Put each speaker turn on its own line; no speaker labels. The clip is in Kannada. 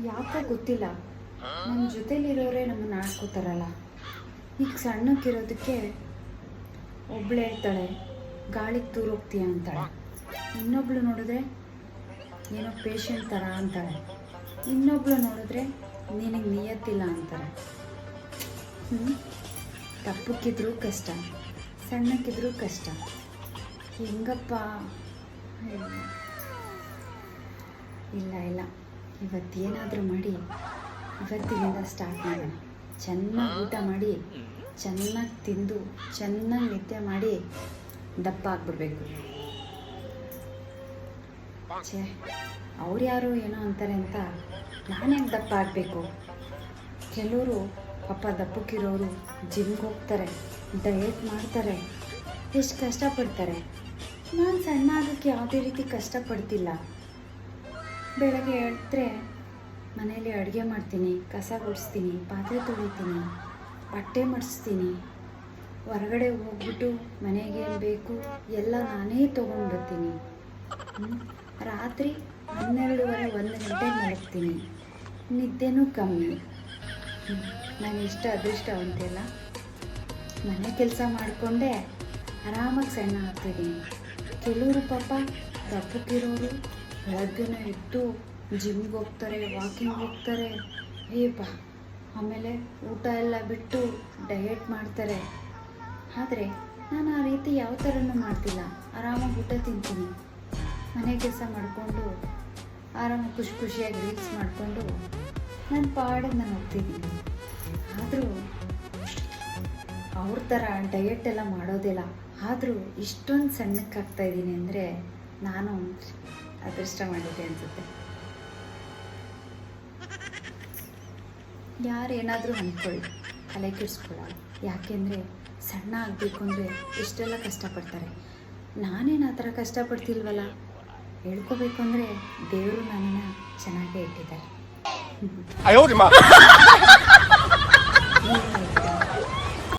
ಯಾಕೋ ಗೊತ್ತಿಲ್ಲ, ನಮ್ಮ ಜೊತೆಲಿರೋರೇ ನಮ್ಮನ್ನು ಆಡ್ಕೋತಾರಲ್ಲ. ಈಗ ಸಣ್ಣಕ್ಕಿರೋದಕ್ಕೆ ಒಬ್ಳು ಹೇಳ್ತಾಳೆ ಗಾಳಿಗೆ ತೂರೋಗ್ತೀಯ ಅಂತಾಳೆ, ಇನ್ನೊಬ್ಳು ನೋಡಿದ್ರೆ ಏನೋ ಪೇಷಂಟ್ ಥರ ಅಂತಾಳೆ, ಇನ್ನೊಬ್ಳು ನೋಡಿದ್ರೆ ನಿನಗೆ ನಿಯತ್ತಿಲ್ಲ ಅಂತಾರೆ. ದಪ್ಪಕ್ಕಿದ್ರೂ ಕಷ್ಟ, ಸಣ್ಣಕ್ಕಿದ್ರೂ ಕಷ್ಟ. ಹೆಂಗಪ್ಪ? ಇಲ್ಲ, ಇವತ್ತೇನಾದರೂ ಮಾಡಿ ಇವತ್ತಿನಿಂದ ಸ್ಟಾರ್ಟ್ ಮಾಡೋಣ. ಚೆನ್ನಾಗಿ ಊಟ ಮಾಡಿ, ಚೆನ್ನಾಗಿ ತಿಂದು, ಚೆನ್ನಾಗಿ ನಿದ್ದೆ ಮಾಡಿ ದಪ್ಪ ಆಗಿಬಿಡ್ಬೇಕು. ಛೇ, ಅವ್ರು ಯಾರು ಏನೋ ಅಂತಾರೆ ಅಂತ ನಾನ್ಯಾಕೆ ದಪ್ಪ ಆಗಬೇಕು? ಕೆಲವರು ಪಾಪ ದಪ್ಪಕ್ಕಿರೋರು ಜಿಮ್ಗೆ ಹೋಗ್ತಾರೆ, ಡಯಟ್ ಮಾಡ್ತಾರೆ, ಎಷ್ಟು ಕಷ್ಟಪಡ್ತಾರೆ. ನಾನು ಸಣ್ಣ ಆಗೋಕ್ಕೆ ಯಾವುದೇ ರೀತಿ ಕಷ್ಟಪಡ್ತಿಲ್ಲ. ಬೆಳಗ್ಗೆ ಎದ್ದರೆ ಮನೇಲಿ ಅಡುಗೆ ಮಾಡ್ತೀನಿ, ಕಸ ಗುಡಿಸ್ತೀನಿ, ಪಾತ್ರೆ ತೊಳಿತೀನಿ, ಬಟ್ಟೆ ಮಡಿಸ್ತೀನಿ, ಹೊರಗಡೆ ಹೋಗ್ಬಿಟ್ಟು ಮನೆಗೆ ಏನು ಬೇಕು ಎಲ್ಲ ನಾನೇ ತೊಗೊಂಡು ಬರ್ತೀನಿ. ರಾತ್ರಿ 12:30 1 ಗಂಟೆಗೆ ಮಲಗ್ತೀನಿ, ನಿದ್ದೆನೂ ಕಮ್ಮಿ. ನಾನು ಎಷ್ಟು ಅದೃಷ್ಟವಂತಿಲ್ಲ, ಮನೆ ಕೆಲಸ ಮಾಡಿಕೊಂಡೆ ಆರಾಮಾಗಿ ಸಣ್ಣ ಆಗ್ತಿದ್ದೀನಿ. ಕೆಲವರು ಪಾಪ ದಪ್ಪಕ್ಕಿರೋರು ಬೆಳಗ್ಗೆನೇ ಎದ್ದು ಜಿಮ್ಗೆ ಹೋಗ್ತಾರೆ, ವಾಕಿಂಗ್ ಹೋಗ್ತಾರೆ, ಆಮೇಲೆ ಊಟ ಎಲ್ಲ ಬಿಟ್ಟು ಡಯಟ್ ಮಾಡ್ತಾರೆ. ಆದರೆ ನಾನು ಆ ರೀತಿ ಯಾವ ಥರನೂ ಮಾಡ್ತಿಲ್ಲ. ಆರಾಮಾಗಿ ಊಟ ತಿಂತೀನಿ, ಮನೆ ಕೆಲಸ ಮಾಡಿಕೊಂಡು ಆರಾಮಾಗಿ ಖುಷಿಯಾಗಿ ರೀಲ್ಸ್ ಮಾಡಿಕೊಂಡು ನನ್ನ ಪಾಡಿಗೆ ನಾನು ಹೋಗ್ತಿದ್ದೀನಿ. ಆದರೂ ಅವ್ರ ಥರ ಡಯಟ್ ಎಲ್ಲ ಮಾಡೋದಿಲ್ಲ. ಆದರೂ ಇಷ್ಟೊಂದು ಸಣ್ಣಕ್ಕಾಗ್ತಾಯಿದ್ದೀನಿ ಅಂದರೆ ನಾನು ಅದೃಷ್ಟ ಮಾಡಿದ್ದೆ ಅನಿಸುತ್ತೆ. ಯಾರೇನಾದರೂ ಅಂದ್ಕೊಳ್ಳಿ, ತಲೆ ಕೆಡಿಸ್ಕೊಳ್ಳಲ್ಲ. ಯಾಕೆಂದರೆ ಸಣ್ಣ ಆಗಬೇಕು ಅಂದರೆ ಎಷ್ಟೆಲ್ಲ ಕಷ್ಟಪಡ್ತಾರೆ. ನಾನೇನು ಆ ಥರ ಕಷ್ಟಪಡ್ತಿಲ್ವಲ್ಲ. ಹೇಳ್ಕೋಬೇಕು ಅಂದರೆ ದೇವರು ನನ್ನನ್ನು ಚೆನ್ನಾಗೇ ಇಟ್ಟಿದ್ದಾರೆ.